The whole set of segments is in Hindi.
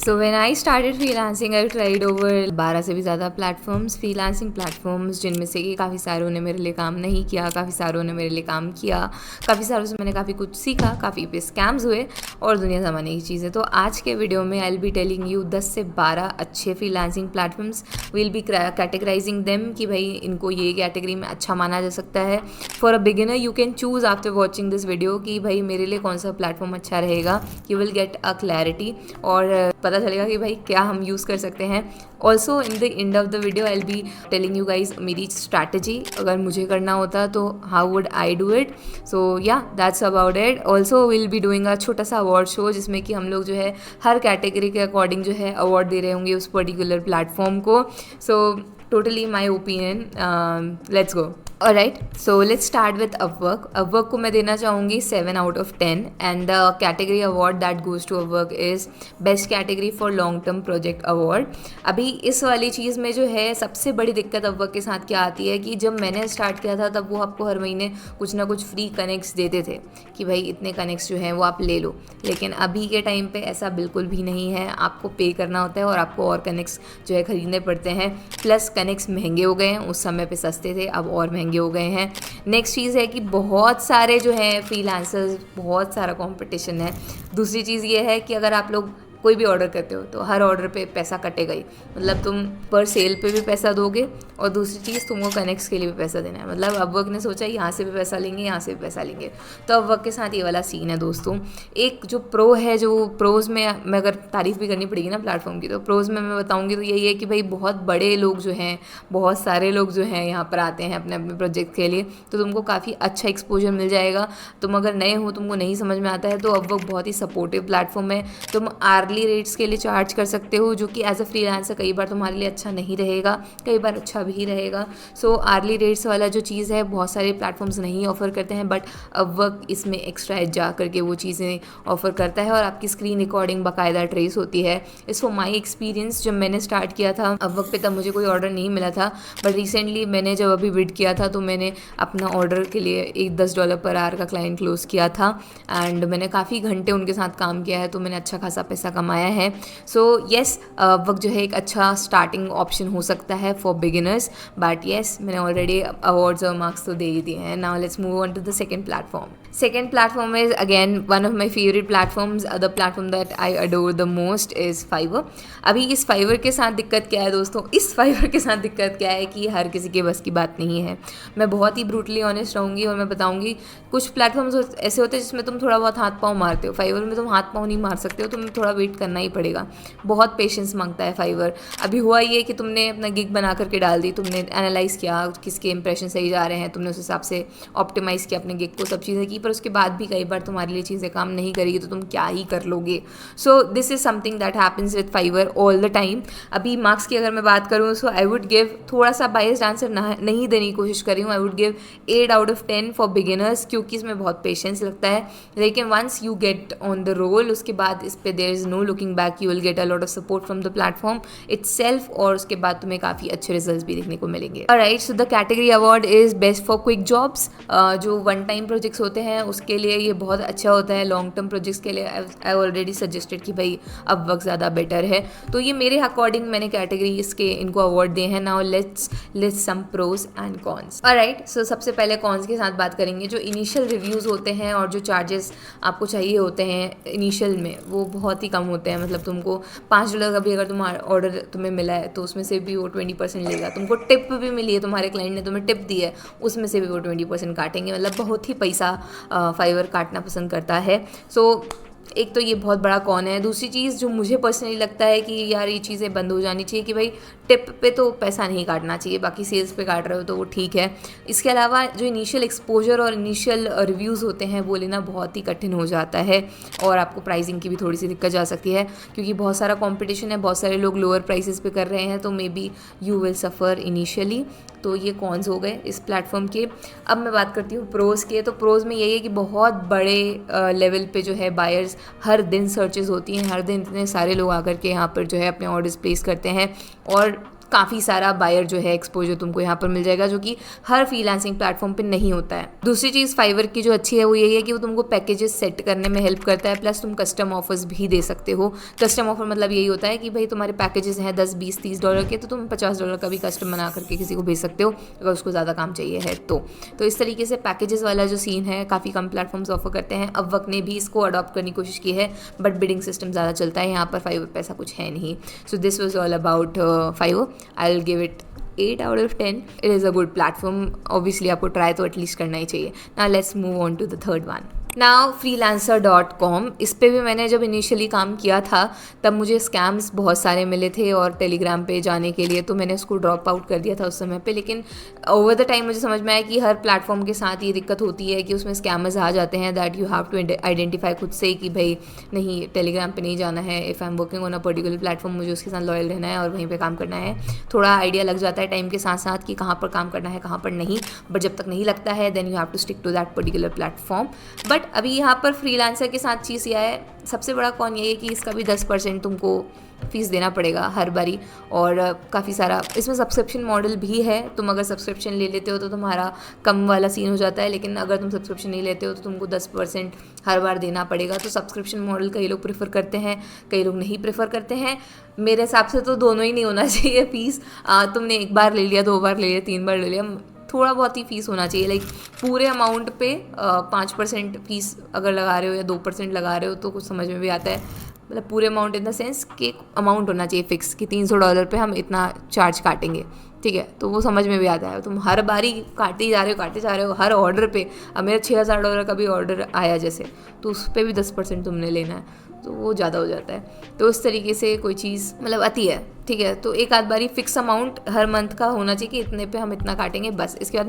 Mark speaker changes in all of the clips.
Speaker 1: So when I started freelancing I tried over 12 से भी ज़्यादा प्लेटफॉर्म्स, फ्रीलांसिंग प्लेटफॉर्म्स, जिनमें से कि काफ़ी सारों ने मेरे लिए काम नहीं किया, काफ़ी सारों ने मेरे लिए काम किया, काफ़ी सारों से मैंने काफ़ी कुछ सीखा, काफ़ी पे स्कैम्स हुए और दुनिया ज़माने की चीज़ें। तो आज के वीडियो में आई विल बी टेलिंग यू 10 से 12 अच्छे freelancing platforms. Will be categorising them कि भाई इनको ये कैटेगरी में अच्छा माना जा सकता है। For a beginner you can choose after watching this video कि भाई मेरे लिए कौन सा प्लेटफॉर्म अच्छा रहेगा। You will get a clarity और पता चलेगा कि भाई क्या हम यूज़ कर सकते हैं। Also in the end of the video I will be telling you guys मेरी स्ट्रैटेजी, अगर मुझे करना होता तो how would I do it. So yeah that's about it. Also will be doing a छोटा सा अवार्ड शो जिसमें कि हम लोग जो है हर कैटेगरी के अकॉर्डिंग जो है अवार्ड दे रहे होंगे उस पर्टिकुलर प्लेटफॉर्म को। So totally my opinion, let's go. Alright, so let's start with Upwork. Upwork को मैं देना चाहूँगी 7 out of 10 and the category award that goes to Upwork is best category for long term project award. अभी इस वाली चीज़ में जो है सबसे बड़ी दिक्कत अपवर्क के साथ क्या आती है कि जब मैंने स्टार्ट किया था तब वो आपको हर महीने कुछ ना कुछ फ्री कनेक्ट्स देते थे कि भाई इतने कनेक्ट्स जो हैं वो आप ले लो। लेकिन अभी के टाइम पे ऐसा बिल्कुल भी नहीं है, आपको पे करना होता है और आपको और कनेक्ट्स जो है ख़रीदने पड़ते हैं। प्लस कनेक्ट्स महंगे हो गए हैं, उस समय पे सस्ते थे, अब और महंगे हो गए हैं। नेक्स्ट चीज़ है कि बहुत सारे जो हैं फ्रीलांसर्स, बहुत सारा कंपटीशन है। दूसरी चीज़ ये है कि अगर आप लोग कोई भी ऑर्डर करते हो तो हर ऑर्डर पे पैसा कटेगा ही, मतलब तुम पर सेल पे भी पैसा दोगे और दूसरी चीज़ तुमको कनेक्ट्स के लिए भी पैसा देना है। मतलब अपवर्क ने सोचा यहाँ से भी पैसा लेंगे, यहाँ से भी पैसा लेंगे। तो अपवर्क के साथ ये वाला सीन है दोस्तों। एक जो प्रो है, जो प्रोज़ में मैं अगर तारीफ़ भी करनी पड़ेगी ना प्लेटफॉर्म की, तो प्रोज़ में मैं बताऊँगी तो यही है कि भाई बहुत बड़े लोग जो हैं, बहुत सारे लोग जो हैं यहाँ पर आते हैं अपने अपने प्रोजेक्ट के लिए, तो तुमको काफ़ी अच्छा एक्सपोजर मिल जाएगा। तुम अगर नए हो, तुमको नहीं समझ में आता है, तो अपवर्क बहुत ही सपोर्टिव प्लेटफॉर्म है। तुम आर्ली रेट्स के लिए चार्ज कर सकते हो, जो कि एज अ फ्रीलांसर कई बार तुम्हारे लिए अच्छा नहीं रहेगा, कई बार अच्छा भी रहेगा। सो आर्ली रेट्स वाला जो चीज़ है बहुत सारे प्लेटफॉर्म्स नहीं ऑफर करते हैं, बट अपवर्क इसमें एक्स्ट्रा एज जा करके वो चीज़ें ऑफर करता है और आपकी स्क्रीन रिकॉर्डिंग बाकायदा ट्रेस होती है। इस फॉर माई एक्सपीरियंस, जब मैंने स्टार्ट किया था अपवर्क पे तब मुझे कोई ऑर्डर नहीं मिला था, बट रिसेंटली मैंने जब अभी बिड किया था तो मैंने अपना ऑर्डर के लिए एक $10 पर आवर का क्लाइंट क्लोज किया था एंड मैंने काफ़ी घंटे उनके साथ काम किया है, तो मैंने अच्छा खासा पैसा कमाया है। सो येस, वक्त जो है एक अच्छा स्टार्टिंग ऑप्शन हो सकता है फॉर बिगिनर्स, बट येस मैंने ऑलरेडी अवार्ड्स और मार्क्स तो दे ही दिए हैं। Now let's move on to the second platform. Second platform is again one of my favourite platforms. The platform that I adore the most is Fiverr. अभी इस फाइवर के साथ दिक्कत क्या है दोस्तों, इस फाइवर के साथ दिक्कत क्या है कि हर किसी के बस की बात नहीं है। मैं बहुत ही ब्रूटली ऑनेस्ट रहूँगी और मैं बताऊँगी कुछ प्लेटफॉर्म्स ऐसे होते हैं जिसमें तुम थोड़ा बहुत हाथ पाँव मारते हो, फाइवर में तुम हाथ पाँव नहीं मार सकते हो, तुम्हें थोड़ा वेट करना ही पड़ेगा। बहुत पेशेंस मांगता है फाइवर। अभी हुआ ये कि तुमने अपना गिग बना करके डाल दी, तुमने एनालाइज़ किया किसके इंप्रेशन सही जा रहे हैं, तुमने उस हिसाब से ऑप्टिमाइज़ किया अपने गिग को, सब चीज़ें की, पर उसके बाद भी कई बार तुम्हारे लिए चीज़ें काम नहीं करेगी तो तुम क्या ही कर लोगे। So this is something that happens with Fiverr all the time. अभी मार्क्स की अगर मैं बात करूँ, सो आई वुड गिव, थोड़ा सा बायस्ड आंसर नहीं देने की कोशिश कर रही हूँ, I would give 8 out of 10 for beginners, क्योंकि इसमें बहुत पेशेंस लगता है। लेकिन once you get on the roll, उसके बाद इस पे there is no looking back, you will get a lot of support from the platform itself और उसके बाद तुम्हें काफ़ी अच्छे रिजल्ट्स भी देखने को मिलेंगे। Alright, so the category award is best for quick jobs. जो वन टाइम प्रोजेक्ट्स होते हैं उसके लिए ये बहुत अच्छा होता है। लॉन्ग टर्म प्रोजेक्ट्स के लिए आई ऑलरेडी सजेस्टेड कि भाई अब वक्त ज़्यादा बेटर है, तो ये मेरे अकॉर्डिंग मैंने कैटेगरी इसके इनको अवार्ड दिए हैं। Now let's list some pros and cons. Alright, so सबसे पहले कॉन्स के साथ बात करेंगे। जो इनिशियल रिव्यूज़ होते हैं और जो चार्जेस आपको चाहिए होते हैं इनिशियल में, वो बहुत ही कम होते हैं। मतलब तुमको $5 का भी अगर तुम्हारा ऑर्डर तुम्हें मिला है तो उसमें से भी वो 20% लेगा। तुमको टिप भी मिली है, तुम्हारे क्लाइंट ने तुम्हें टिप दी है, उसमें से भी वो 20% काटेंगे। मतलब बहुत ही पैसा फाइवर काटना पसंद करता है। सो एक तो ये बहुत बड़ा कौन है। दूसरी चीज़ जो मुझे पर्सनली लगता है कि यार ये चीज़ें बंद हो जानी चाहिए कि भाई टिप पे तो पैसा नहीं काटना चाहिए, बाकी सेल्स पे काट रहे हो तो वो ठीक है। इसके अलावा जो इनिशियल एक्सपोजर और इनिशियल रिव्यूज़ होते हैं वो लेना बहुत ही कठिन हो जाता है और आपको प्राइसिंग की भी थोड़ी सी दिक्कत जा सकती है, क्योंकि बहुत सारा कॉम्पिटिशन है, बहुत सारे लोग लोअर प्राइसेस पे कर रहे हैं, तो may be you will suffer initially. तो ये कॉन्स हो गए इस प्लेटफॉर्म के। अब मैं बात करती हूँ प्रोज़ के। तो प्रोज़ में यही है कि बहुत बड़े लेवल पे जो है बायर्स, हर दिन सर्चेस होती हैं, हर दिन इतने सारे लोग आकर के यहाँ पर जो है अपने ऑर्डर्स प्लेस करते हैं और काफ़ी सारा बायर जो है एक्सपोजर तुमको यहाँ पर मिल जाएगा, जो कि हर फ्रीलांसिंग प्लेटफॉर्म पे नहीं होता है। दूसरी चीज़ फाइवर की जो अच्छी है वो यही है कि वो तुमको पैकेजेस सेट करने में हेल्प करता है, प्लस तुम कस्टम ऑफर्स भी दे सकते हो। कस्टम ऑफर मतलब यही होता है कि भाई तुम्हारे पैकेजेस हैं 10, 20, 30 डॉलर के, तो तुम $50 का भी कस्टम बना करके किसी को भेज सकते हो अगर उसको ज़्यादा काम चाहिए है तो इस तरीके से पैकेजेस वाला जो सीन है काफ़ी कम प्लेटफॉर्म्स ऑफर करते हैं। अब वक्त ने भी इसको अडॉप्ट करने की कोशिश की है, बट बिडिंग सिस्टम ज़्यादा चलता है यहाँ पर, फाइवर पे ऐसा कुछ है नहीं। So this was all about Fiverr. I will give it 8 out of 10. It is a good platform. Obviously आपको ट्राई तो एटलीस्ट करना ही चाहिए। Now let's move on to the third one. Now freelancer.com, इस पे भी मैंने जब इनिशियली काम किया था तब मुझे स्कैम्स बहुत सारे मिले थे और टेलीग्राम पे जाने के लिए, तो मैंने उसको ड्रॉप आउट कर दिया था उस समय पे। लेकिन ओवर द टाइम मुझे समझ में आया कि हर प्लेटफॉर्म के साथ ये दिक्कत होती है कि उसमें स्कैमर्स आ जाते हैं, that you have to identify खुद से कि भाई नहीं, टेलीग्राम पे नहीं जाना है। If I am working on a particular platform, मुझे उसके साथ लॉयल रहना है और वहीं पर काम करना है। थोड़ा आइडिया लग जाता है टाइम के साथ साथ कि कहाँ पर काम करना है, कहाँ पर नहीं, बट जब तक नहीं लगता है then you have to stick to that particular platform. But अभी यहाँ पर फ्रीलांसर के साथ चीज़ यह है, सबसे बड़ा कौन ये है कि इसका भी 10% तुमको फीस देना पड़ेगा हर बारी, और काफ़ी सारा इसमें सब्सक्रिप्शन मॉडल भी है। तुम अगर सब्सक्रिप्शन ले लेते हो तो तुम्हारा कम वाला सीन हो जाता है, लेकिन अगर तुम सब्सक्रिप्शन नहीं लेते हो तो तुमको 10% हर बार देना पड़ेगा। तो सब्सक्रिप्शन मॉडल कई लोग प्रेफर करते हैं, कई लोग नहीं प्रेफर करते हैं। मेरे हिसाब से तो दोनों ही नहीं होना चाहिए फीस। तुमने एक बार ले लिया, 2 बार ले लिया, 3 बार ले लिया, थोड़ा बहुत ही फीस होना चाहिए। लाइक पूरे अमाउंट पे 5% फीस अगर लगा रहे हो या 2% लगा रहे हो तो कुछ समझ में भी आता है। मतलब पूरे अमाउंट इन द सेंस कि अमाउंट होना चाहिए फिक्स कि $300 पे हम इतना चार्ज काटेंगे, ठीक है, तो वो समझ में भी आता है। तुम हर बारी काटे जा रहे हो हर ऑर्डर पे। अब मेरा $6000 का भी ऑर्डर आया जैसे, तो उस पर भी 10% तुमने लेना है, तो वो ज़्यादा हो जाता है। तो उस तरीके से कोई चीज़ मतलब आती है, ठीक है। तो एक आध बारी फिक्स अमाउंट हर मंथ का होना चाहिए कि इतने पे हम इतना काटेंगे बस, इसके बाद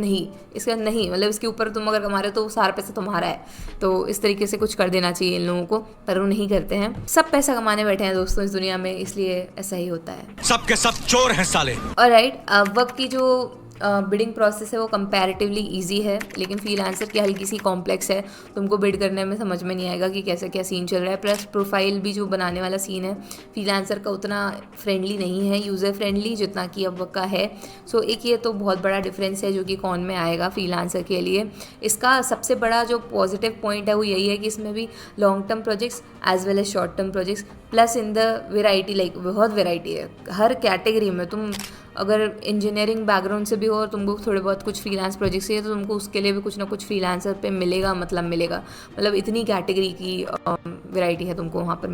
Speaker 1: नहीं, मतलब इसके ऊपर तुम अगर कमा रहे हो तो सारा पैसा तुम्हारा है। तो इस तरीके से कुछ कर देना चाहिए इन लोगों को, पर वो नहीं करते हैं। सब पैसा कमाने बैठे हैं दोस्तों इस दुनिया में, इसलिए ऐसा ही होता है।
Speaker 2: सबके सब चोर हैं साले।
Speaker 1: ऑलराइट, वक्त की जो बिडिंग प्रोसेस है वो कंपैरेटिवली इजी है, लेकिन फ्रीलांसर की हल्की सी कॉम्प्लेक्स है। तुमको बिड करने में समझ में नहीं आएगा कि कैसे क्या सीन चल रहा है। प्लस प्रोफाइल भी जो बनाने वाला सीन है फ्रीलांसर का उतना फ्रेंडली नहीं है, यूज़र फ्रेंडली जितना कि अब का है। सो एक ये तो बहुत बड़ा डिफरेंस है जो कि कौन में आएगा फ्रीलांसर के लिए। इसका सबसे बड़ा जो पॉजिटिव पॉइंट है वो यही है कि इसमें भी long term projects as well as short term projects, plus in the variety, like बहुत वेराइटी है हर कैटेगरी में। तुम अगर इंजीनियरिंग बैकग्राउंड से भी हो और तुमको थोड़े बहुत कुछ फ्रीलांस प्रोजेक्ट्स चाहिए तो तुमको उसके लिए भी कुछ ना कुछ फ्रीलांसर पे मिलेगा, मतलब इतनी कैटेगरी की वैरायटी है तुमको वहाँ पर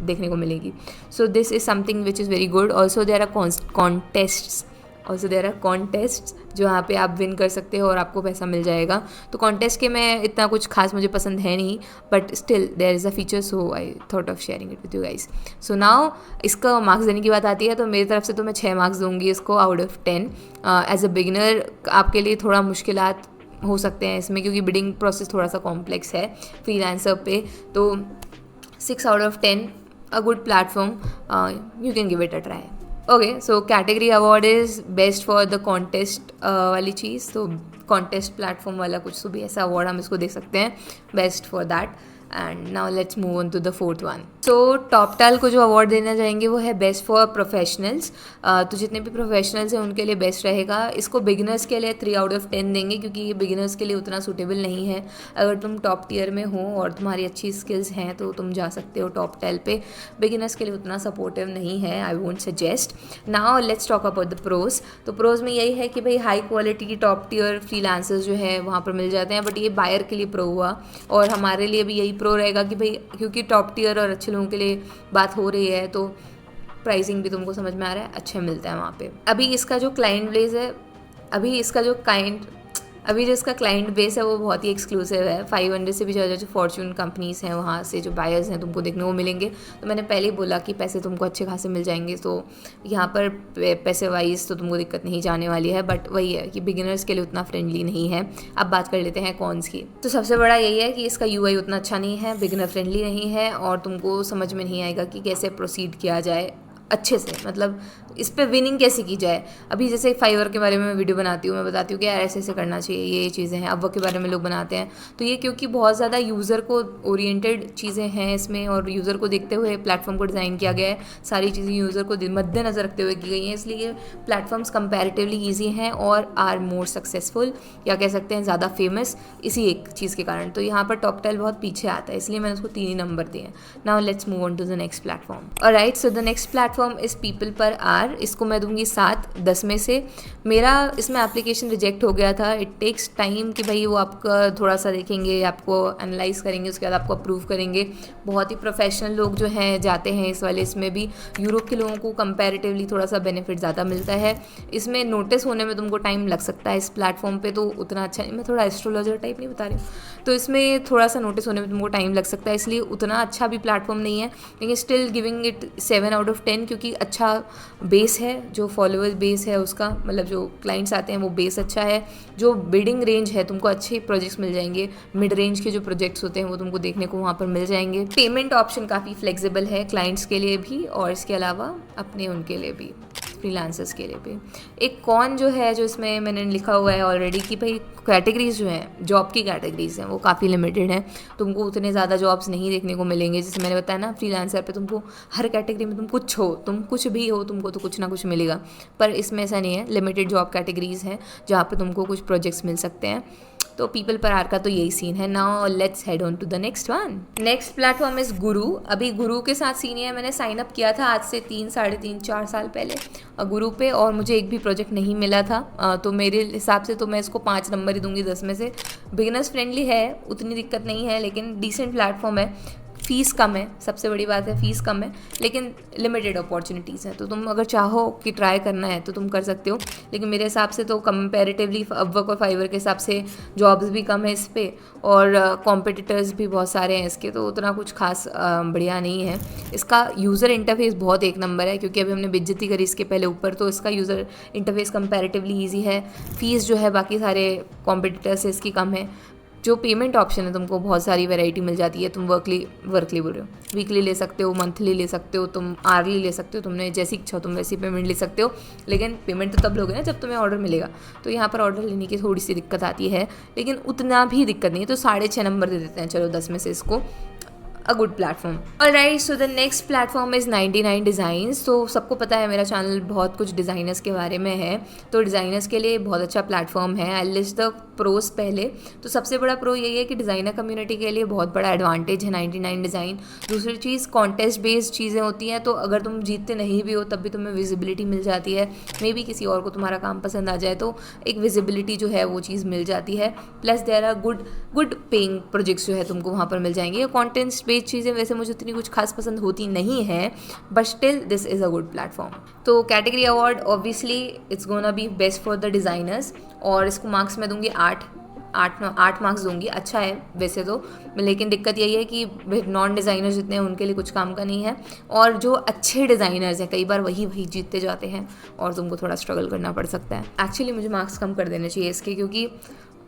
Speaker 1: देखने को मिलेगी। So this is something which is very good. Also there are contests जो यहाँ पे आप विन कर सकते हो और आपको पैसा मिल जाएगा। तो कॉन्टेस्ट के में इतना कुछ खास मुझे पसंद है नहीं, but still there is a feature, so I thought of sharing it with you guys. So now इसका मार्क्स देने की बात आती है तो मेरी तरफ से तो मैं 6 मार्क्स दूंगी इसको out of 10। As a beginner आपके लिए थोड़ा मुश्किलात हो सकते हैं इसमें, क्योंकि बिडिंग प्रोसेस थोड़ा सा कॉम्प्लेक्स है फ्रीलांसर पे। तो 6 out of 10, a good platform, you can give it a try. Okay, so category award is best for the contest वाली चीज़। तो कॉन्टेस्ट प्लेटफॉर्म वाला कुछ तो भी ऐसा अवार्ड हम इसको दे सकते हैं, best for that. And now let's move on to the 4th one. So Toptal को जो अवार्ड देना चाहेंगे वो है बेस्ट फॉर प्रोफेशनल्स। तो जितने भी प्रोफेशनल्स हैं उनके लिए बेस्ट रहेगा। इसको बिगिनर्स के लिए 3 out of 10 देंगे, क्योंकि ये बिगिनर्स के लिए उतना सूटेबल नहीं है। अगर तुम टॉप टियर में हो और तुम्हारी अच्छी स्किल्स हैं तो तुम जा सकते हो टॉपटाल पे। बिगिनर्स के लिए उतना सपोर्टिव नहीं है, I won't suggest. Now let's talk about the pros. तो प्रोज में यही है कि भाई हाई क्वालिटी की टॉप टियर फ्रीलांसर्स जो है वहाँ पर मिल जाते हैं, बट ये बायर के लिए प्रो हुआ और हमारे लिए भी यही प्रो रहेगा कि भाई क्योंकि टॉप टियर और अच्छे लोगों के लिए बात हो रही है तो प्राइसिंग भी तुमको समझ में आ रहा है, अच्छा मिलता है वहाँ पे। अभी इसका जो क्लाइंट बेस है अभी जो इसका क्लाइंट बेस है वो बहुत ही एक्सक्लूसिव है। 500 से भी ज़्यादा जो फॉर्च्यून कंपनीज़ हैं वहाँ से जो बायर्स हैं तुमको देखने को मिलेंगे। तो मैंने पहले ही बोला कि पैसे तुमको अच्छे खासे मिल जाएंगे, तो यहाँ पर पैसे वाइज तो तुमको दिक्कत नहीं जाने वाली है। बट वही है कि बिगिनर्स के लिए उतना फ्रेंडली नहीं है। अब बात कर लेते हैं कॉन्स की। तो सबसे बड़ा यही है कि इसका UI उतना अच्छा नहीं है, बिगिनर फ्रेंडली नहीं है और तुमको समझ में नहीं आएगा कि कैसे प्रोसीड किया जाए अच्छे से, मतलब इस पे विनिंग कैसे की जाए। अभी जैसे फाइवर के बारे में मैं वीडियो बनाती हूँ, मैं बताती हूँ कि यार ऐसे ऐसे करना चाहिए, ये चीज़ें हैं। अपवर्क के बारे में लोग बनाते हैं, तो ये क्योंकि बहुत ज़्यादा यूज़र को ओरिएंटेड चीज़ें हैं इसमें, और यूज़र को देखते हुए प्लेटफॉर्म को डिज़ाइन किया गया है। सारी चीज़ें यूज़र को मद्देनज़र रखते हुए की गई हैं, इसलिए प्लेटफॉर्म्स कंपैरेटिवली ईजी हैं और आर मोर सक्सेसफुल, या कह सकते हैं ज़्यादा फेमस, इसी एक चीज़ के कारण। तो यहाँ पर टॉप 10 बहुत पीछे आता है, इसलिए मैंने उसको 3 ही नंबर दिए हैं। Now let's move on to the next platform. Alright, so the next platform is People Per Hour. इसको मैं दूंगी 7/10 में से। मेरा इसमें एप्लीकेशन रिजेक्ट हो गया था। इट टेक्स टाइम कि भाई वो आपका थोड़ा सा देखेंगे, आपको एनालाइज करेंगे, उसके बाद आपको अप्रूव करेंगे। बहुत ही प्रोफेशनल लोग जो हैं जाते हैं इस वाले इसमें भी। यूरोप के लोगों को कंपैरेटिवली थोड़ा सा बेनिफिट ज़्यादा मिलता है। इसमें नोटिस होने में तुमको टाइम लग सकता है। इस प्लेटफॉर्म पे तो उतना अच्छा नहीं, मैं थोड़ा एस्ट्रोलॉजर टाइप नहीं बता रही हूँ, तो इसमें थोड़ा सा नोटिस होने में तुमको टाइम लग सकता है, इसलिए उतना अच्छा भी प्लेटफॉर्म नहीं है। लेकिन स्टिल गिविंग इट 7/10, क्योंकि अच्छा बेस है, जो फॉलोअर बेस है उसका, मतलब जो क्लाइंट्स आते हैं वो बेस अच्छा है। जो बिडिंग रेंज है, तुमको अच्छे प्रोजेक्ट्स मिल जाएंगे। मिड रेंज के जो प्रोजेक्ट्स होते हैं वो तुमको देखने को वहाँ पर मिल जाएंगे। पेमेंट ऑप्शन काफ़ी फ्लेक्सिबल है क्लाइंट्स के लिए भी, और इसके अलावा अपने उनके लिए भी, फ्रीलांसर्स के लिए भी। एक कौन जो है, जो इसमें मैंने लिखा हुआ है ऑलरेडी कि भाई कैटेगरीज जो हैं, जॉब की कैटेगरीज हैं, वो काफ़ी लिमिटेड हैं। तुमको उतने ज़्यादा जॉब्स नहीं देखने को मिलेंगे। जैसे मैंने बताया ना, फ्रीलांसर पे तुमको हर कैटेगरी में तुम कुछ हो, तुम कुछ भी हो, तुमको तो कुछ ना कुछ मिलेगा। पर इसमें ऐसा नहीं है, लिमिटेड जॉब कैटेगरीज हैं जहाँ पे तुमको कुछ प्रोजेक्ट्स मिल सकते हैं। तो पीपल पर आर का तो यही सीन है। Now let's head on to the next one. Next platform is Guru. अभी गुरु के साथ सीन है, मैंने साइन अप किया था आज से 3-3.5 साल पहले गुरु पे, और मुझे एक भी प्रोजेक्ट नहीं मिला था। तो मेरे हिसाब से तो मैं इसको 5 नंबर ही दूंगी 10 में से। बिगिनर्स फ्रेंडली है, उतनी दिक्कत नहीं है, लेकिन डिसेंट प्लेटफॉर्म है। फ़ीस कम है, सबसे बड़ी बात है फ़ीस कम है, लेकिन लिमिटेड अपॉर्चुनिटीज़ हैं। तो तुम अगर चाहो कि ट्राई करना है तो तुम कर सकते हो, लेकिन मेरे हिसाब से तो कंपैरेटिवली अपवर्क और फाइवर के हिसाब से जॉब्स भी कम है इस पर, और कॉम्पिटिटर्स भी बहुत सारे हैं इसके, तो उतना कुछ खास बढ़िया नहीं है। इसका यूज़र इंटरफेस बहुत एक नंबर है, क्योंकि अभी हमने बेइज्जती करी इसके पहले ऊपर, तो इसका यूज़र इंटरफेस कंपैरेटिवली ईजी है। फ़ीस जो है बाकी सारे कॉम्पिटिटर से इसकी कम है। जो पेमेंट ऑप्शन है, तुमको बहुत सारी वैरायटी मिल जाती है। तुम वर्कली बोल रहे हो, वीकली ले सकते हो, मंथली ले सकते हो, तुम आर्ली ले सकते हो, तुमने जैसी इच्छा हो तुम वैसी पेमेंट ले सकते हो। लेकिन पेमेंट तो तब लोगे ना जब तुम्हें ऑर्डर मिलेगा। तो यहाँ पर ऑर्डर लेने की थोड़ी सी दिक्कत आती है, लेकिन उतना भी दिक्कत नहीं है। तो 6.5 नंबर दे देते हैं, चलो 10 में से इसको। अ good platform. Alright, so the next platform is 99 designs. तो सबको पता है मेरा चैनल बहुत कुछ डिज़ाइनर्स के बारे में है, तो डिज़ाइनर्स के लिए बहुत अच्छा प्लेटफॉर्म है। आई लिस्ट द प्रोज पहले। तो सबसे बड़ा प्रो यही है कि डिज़ाइनर कम्युनिटी के लिए बहुत बड़ा एडवांटेज है 99 डिज़ाइन। दूसरी चीज़, कॉन्टेस्ट बेस्ड चीज़ें होती हैं, तो अगर तुम जीतते नहीं भी हो तब भी तुम्हें विजिबिलिटी मिल जाती है। मे बी किसी और को तुम्हारा काम पसंद आ जाए तो एक विजिबिलिटी जो है वो चीज़ मिल जाती है। Plus there are good paying projects जो है तुमको वहाँ पर मिल जाएंगे। कॉन्टेस्ट बेस्ड चीज़ें वैसे मुझे उतनी कुछ खास पसंद होती नहीं है, but still this is a good platform. तो category award obviously it's gonna be best for the designers, और इसको मार्क्स मैं दूंगी 8 मार्क्स दूंगी। अच्छा है वैसे तो, लेकिन दिक्कत यही है कि नॉन डिज़ाइनर्स जितने हैं उनके लिए कुछ काम का नहीं है, और जो अच्छे डिज़ाइनर्स हैं कई बार वही जीतते जाते हैं, और तुमको थोड़ा स्ट्रगल करना पड़ सकता है। एक्चुअली मुझे मार्क्स कम कर देने चाहिए इसके, क्योंकि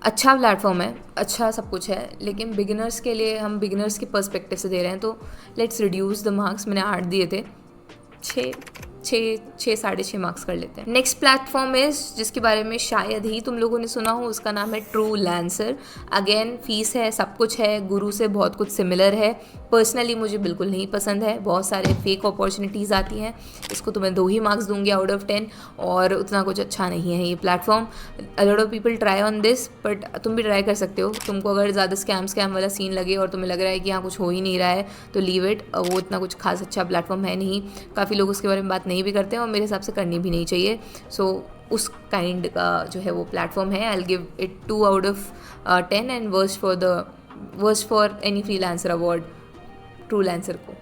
Speaker 1: अच्छा प्लेटफॉर्म है, अच्छा सब कुछ है, लेकिन बिगिनर्स के लिए हम बिगिनर्स के पर्सपेक्टिव से दे रहे हैं, तो लेट्स रिड्यूस द मार्क्स। मैंने 8 दिए थे, 6.5 मार्क्स कर लेते हैं। नेक्स्ट प्लेटफॉर्म इज, जिसके बारे में शायद ही तुम लोगों ने सुना हो, उसका नाम है ट्रूलांसर। अगेन फीस है, सब कुछ है, गुरु से बहुत कुछ सिमिलर है। पर्सनली मुझे बिल्कुल नहीं पसंद है, बहुत सारे फेक अपॉर्चुनिटीज़ आती हैं। इसको तो मैं 2 ही मार्क्स दूंगी आउट ऑफ 10, और उतना कुछ अच्छा नहीं है ये platform. A lot of people try on this, but तुम भी ट्राई कर सकते हो। तुमको अगर ज़्यादा स्कैम वाला सीन लगे और तुम्हें लग रहा है कि यहाँ कुछ हो ही नहीं रहा है, तो लीव इट। वो इतना कुछ खास अच्छा प्लेटफॉर्म है नहीं। काफ़ी लोग उसके बारे में बात नहीं भी करते हैं, और मेरे हिसाब से करनी भी नहीं चाहिए। सो उस काइंड का जो है वो प्लेटफॉर्म है। I will give it 2 out of 10, and worst for any freelancer award Truelancer को।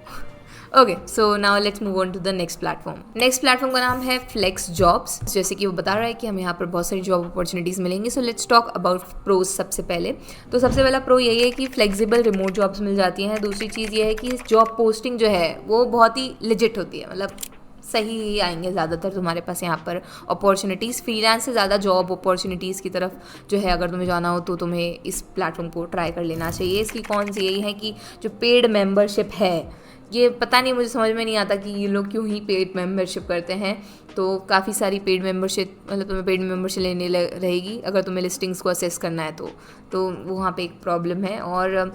Speaker 1: Okay, so now let's move on to the next platform. Next platform का नाम है फ्लेक्स जॉब्स। जैसे कि वो बता रहा है कि हमें यहाँ पर बहुत सारी जॉब अपॉर्चुनिटीज़ मिलेंगी। So let's talk about pros. सबसे पहले तो सबसे पहला प्रो यही है कि फ्लेक्सिबल रिमोट जॉब्स मिल जाती हैं। दूसरी चीज़ ये है कि जॉब पोस्टिंग जो है वो बहुत ही लिजिट होती है, मतलब सही ही आएंगे ज़्यादातर तुम्हारे पास यहाँ पर अपॉर्चुनिटीज़। फ्रीलांस से ज़्यादा जॉब अपॉर्चुनिटीज़ की तरफ जो है अगर तुम्हें जाना हो तो तुम्हें इस प्लेटफॉर्म को ट्राई कर लेना चाहिए। इसकी कौन सी यही है कि जो पेड मेंबरशिप है, ये पता नहीं, मुझे समझ में नहीं आता कि ये लोग क्यों ही पेड मेंबरशिप करते हैं। तो काफ़ी सारी पेड मेंबरशिप, मतलब तुम्हें पेड मेंबरशिप लेने रहेगी अगर तुम्हें लिस्टिंग्स को असेस करना है तो वहाँ पे एक प्रॉब्लम है। और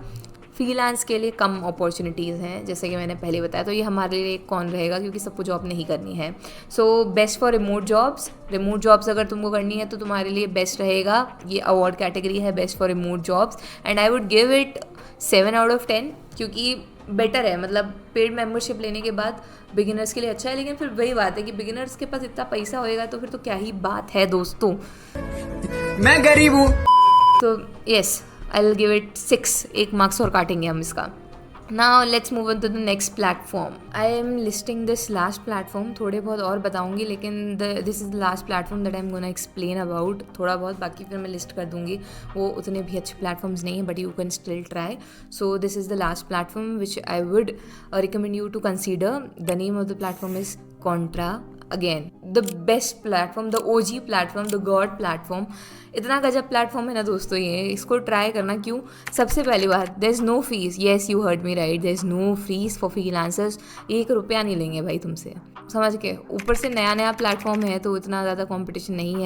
Speaker 1: फ्रीलांस के लिए कम अपॉर्चुनिटीज़ हैं, जैसे कि मैंने पहले बताया। तो ये हमारे लिए कौन रहेगा, क्योंकि सबको जॉब नहीं करनी है। So best for remote jobs अगर तुमको करनी है तो तुम्हारे लिए बेस्ट रहेगा, ये अवार्ड कैटेगरी है best for remote jobs, and I would give it 7/10, क्योंकि बेटर है। मतलब पेड मेंबरशिप लेने के बाद बिगिनर्स के लिए अच्छा है, लेकिन फिर वही बात है कि बिगिनर्स के पास इतना पैसा होएगा तो फिर तो क्या ही बात है दोस्तों।
Speaker 2: मैं गरीब हूँ।
Speaker 1: तो yes, I will give it 6, 1 marks और काटेंगे हम इसका। Now let's move on to the next platform. I am listing this last platform, थोड़े बहुत और बताऊंगी, लेकिन this is the last platform that I am gonna explain about. थोड़ा बहुत बाकी फिर मैं लिस्ट कर दूंगी, वो उतने भी अच्छे प्लेटफॉर्म्स नहीं हैं, but you can still try. So this is the last platform which I would recommend you to consider. The name of the platform is Contra. Again the best platform, the OG platform, the god platform. इतना गजब प्लेटफॉर्म है ना दोस्तों, ये इसको ट्राई करना। क्यों? सबसे पहली बात, there is no fee. Yes, you heard me right, there is no fee for freelancers. 1 रुपया नहीं लेंगे भाई तुमसे, समझ के। ऊपर से नया प्लेटफॉर्म है तो इतना ज़्यादा कॉम्पिटिशन नहीं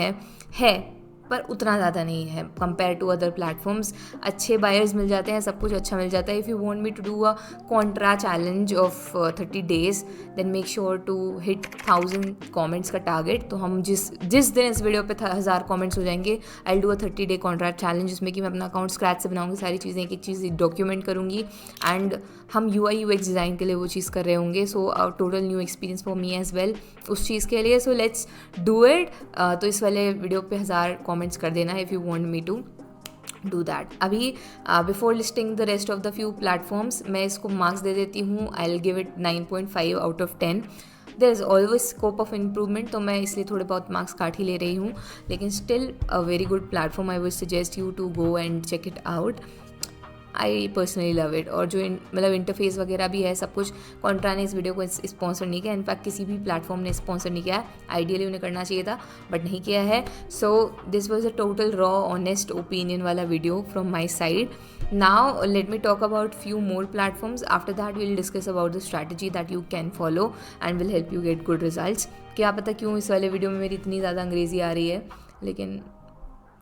Speaker 1: है पर उतना ज़्यादा नहीं है कंपेयर टू अदर प्लेटफॉर्म्स। अच्छे बायर्स मिल जाते हैं, सब कुछ अच्छा मिल जाता है। If you want me to do a Contra challenge of 30 days, then make sure to hit 1000 comments का टारगेट। तो हम जिस दिन इस वीडियो पे 1000 कमेंट्स हो जाएंगे, I do a 30 day contract challenge, जिसमें कि मैं अपना अकाउंट स्क्रैच से बनाऊंगी, सारी चीज़ें एक एक चीज़ डॉक्यूमेंट करूँगी, एंड हम UI UX डिज़ाइन के लिए वो चीज़ कर रहे होंगे। So total new experience for me as well उस चीज़ के लिए। So let's do it. तो इस वाले वीडियो पे 1000 कमेंट्स कर देना if you want me to do that. अभी before listing the rest of the few platforms, मैं इसको मार्क्स दे देती हूँ। I will give it 9.5/10। There is always scope of improvement, तो मैं इसलिए थोड़े बहुत मार्क्स काट ही ले रही हूँ, लेकिन still a very good platform. I would suggest you to go and check it out. I personally love it. और जो मतलब इंटरफेस वगैरह भी है, सब कुछ। कॉन्ट्रा ने इस वीडियो को स्पॉन्सर नहीं किया, इनफैक्ट किसी भी प्लेटफॉर्म ने स्पॉन्सर नहीं किया है। आइडियली उन्हें करना चाहिए था, बट नहीं किया है। So this was a total raw honest opinion वाला video from my side. Now let me talk about few more platforms. After that we will discuss about the strategy that you can follow and will help you get good results. क्या पता क्यों इस वाले वीडियो में मेरी इतनी ज़्यादा अंग्रेजी आ रही है, लेकिन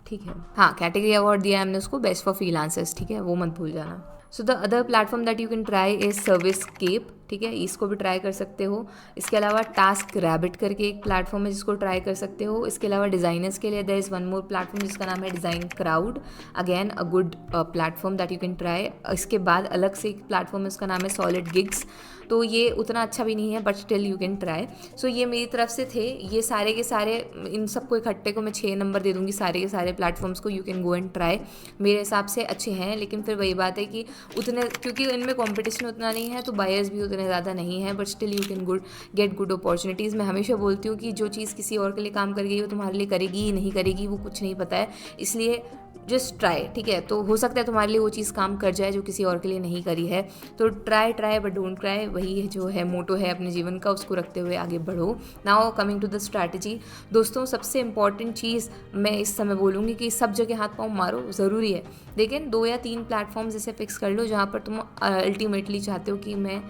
Speaker 1: ठीक है। हाँ, कैटेगरी अवार्ड दिया है हमने उसको बेस्ट फॉर फ्रीलांसर्स, ठीक है, वो मत भूल जाना। So the other platform that you can try is ServiceScape, ठीक है, इसको भी ट्राई कर सकते हो। इसके अलावा टास्क रैबिट करके एक प्लेटफॉर्म है जिसको ट्राई कर सकते हो। इसके अलावा डिज़ाइनर्स के लिए there is one more platform जिसका नाम है Design Crowd. Again a good platform that you can try. इसके बाद अलग से एक प्लेटफॉर्म है, उसका नाम है सॉलिड गिग्स। तो ये उतना अच्छा भी नहीं है, but still you can try. So ये मेरी तरफ से थे, ये सारे के सारे, इन सबको इकट्ठे को मैं 6 नंबर दे दूँगी सारे के सारे प्लेटफॉर्म्स को। You can go and try, मेरे हिसाब से अच्छे हैं, लेकिन फिर वही बात है कि उतने, क्योंकि इनमें कॉम्पिटिशन उतना नहीं है तो बायर्स भी उतने ज़्यादा नहीं है, but still you can get good opportunities. मैं हमेशा बोलती हूँ कि जो चीज़ किसी और के लिए काम कर गई वो तुम्हारे लिए करेगी ही नहीं करेगी, वो कुछ नहीं पता है, इसलिए जस्ट ट्राई, ठीक है। तो हो सकता है तुम्हारे लिए वो चीज़ काम कर जाए जो किसी और के लिए नहीं करी है। तो ट्राई बट डोंट क्राई, वही जो है मोटो है अपने जीवन का, उसको रखते हुए आगे बढ़ो। Now coming to the strategy दोस्तों, सबसे इंपॉर्टेंट चीज़ मैं इस समय बोलूँगी कि सब जगह हाथ पाँव मारो, ज़रूरी है, लेकिन 2 या 3 प्लेटफॉर्म्स ऐसे फिक्स कर लो जहाँ पर तुम अल्टीमेटली चाहते हो कि मैं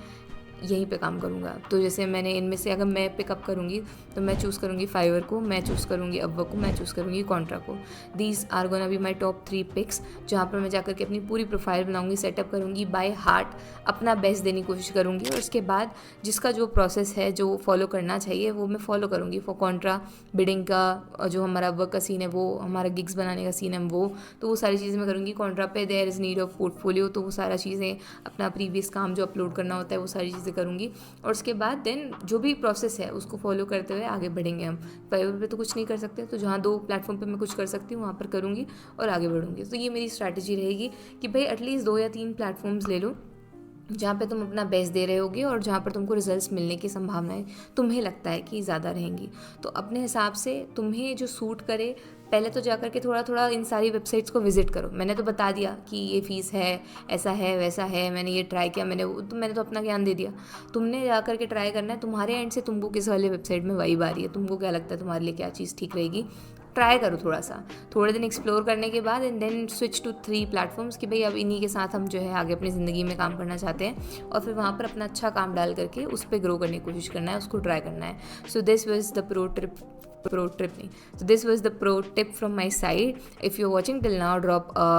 Speaker 1: यहीं पे काम करूँगा। तो जैसे मैंने इनमें से अगर मैं पिकअप करूँगी तो मैं चूज़ करूँगी फाइवर को, मैं चूज़ करूँगी अपवर्क को, मैं चूज़ करूँगी कॉन्ट्रा को। These are gonna be my top 3 picks, जहाँ पर मैं जाकर के अपनी पूरी प्रोफाइल बनाऊँगी, सेटअप करूँगी, बाय हार्ट अपना बेस्ट देने की कोशिश करूँगी, और उसके बाद जिसका जो प्रोसेस है, जो फॉलो करना चाहिए, वो मैं फॉलो करूँगी। फॉर कॉन्ट्रा बिडिंग का जो हमारा वर्क का सीन है, वो हमारा गिग्स बनाने का सीन है, वो सारी चीज़ें मैं करूँगी। कॉन्ट्रा पे there is need of portfolio, तो वो सारा चीज़ें अपना प्रीवियस काम जो अपलोड करना होता है वो सारी चीज़ें करूँगी, और उसके बाद देन जो भी प्रोसेस है उसको फॉलो करते हुए आगे बढ़ेंगे हम। फाइवर पे तो कुछ नहीं कर सकते, तो जहाँ 2 प्लेटफॉर्म पे मैं कुछ कर सकती हूँ वहाँ पर करूँगी और आगे बढ़ूँगी। तो ये मेरी स्ट्रैटेजी रहेगी कि भाई एटलीस्ट 2 या 3 प्लेटफॉर्म्स ले लो जहाँ पे तुम अपना बेस्ट दे रहे होगे और जहाँ पर तुमको रिजल्ट्स मिलने की संभावनाएं तुम्हें लगता है कि ज़्यादा रहेंगी। तो अपने हिसाब से तुम्हें जो सूट करे, पहले तो जाकर के थोड़ा थोड़ा इन सारी वेबसाइट्स को विजिट करो। मैंने तो बता दिया कि ये फ़ीस है, ऐसा है, वैसा है, मैंने ये ट्राई किया, मैंने तो अपना ज्ञान दे दिया। तुमने जाकर के ट्राई करना है, तुम्हारे एंड से तुमको किस वाले वेबसाइट में वाइब आ रही है, तुमको क्या लगता है तुम्हारे लिए क्या चीज़ ठीक रहेगी, ट्राई करो थोड़े दिन एक्सप्लोर करने के बाद and then switch to 3 platforms कि भाई अब इन्हीं के साथ हम जो है आगे अपनी ज़िंदगी में काम करना चाहते हैं, और फिर वहाँ पर अपना अच्छा काम डाल करके उस पर ग्रो करने की कोशिश करना है, उसको ट्राई करना है. So this was the pro tip नहीं, so this was the pro tip from my side. If you're watching till now, drop a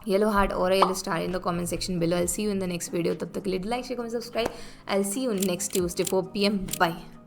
Speaker 1: yellow heart or a yellow star in the comment section below. I'll see you in the next video. तब तक के लिए like, share, comment, subscribe. I'll see you next Tuesday 4 PM. Bye.